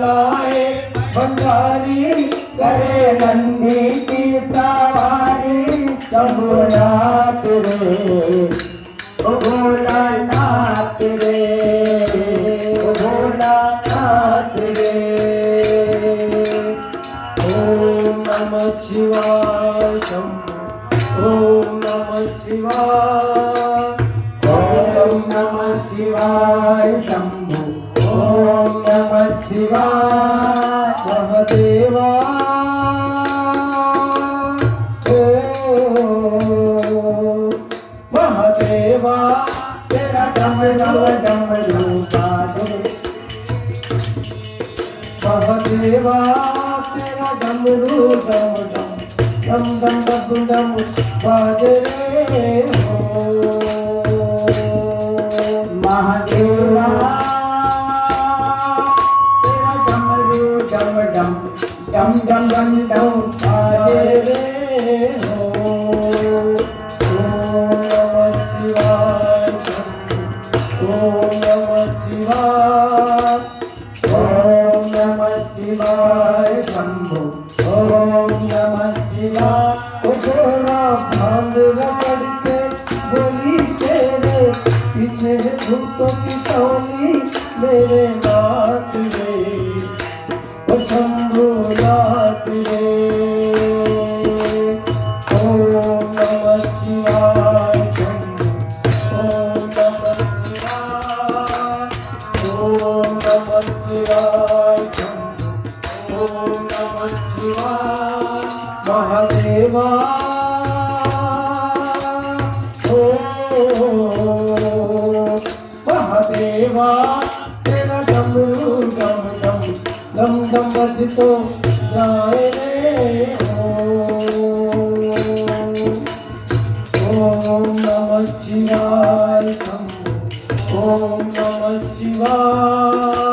बोलाए भंडारी करे नंदी की सवारी शंभुनाथ रे ओ भोलानाथ रे ओ भोलानाथ रे। ओम नमः शिवाय शंभु ओम नमः शिवाय ओम नमः शिवाय शंभु ओम नमः शिवाय महादेवा ओ महादेवा तेरा डम रूपा दे महादेवा तेरा डमरू डम डम बाजे रे हो महादेवा तेरा डमरू डम बाजे रे हो। ओम नमः शिवाय ओम नमः शिवाय ओम नमः शिवाय शंभु ओम नमः शिवाय। भोला भांग रगड़ के बोली तेरे पीछे भूतों की टोली मेरे नाथ रे ओ शंभुनाथ रे। ओम नमः शिवाय शंभु ओम नमः शिवाय ओम नमः शिवाय शंभु ओम नमः शिवाय महादेवा ओ महादेवा तेरा डमरू डम बजतो जाए रे ओम नमः शिवाय शंभु ओम नमः शिवाय।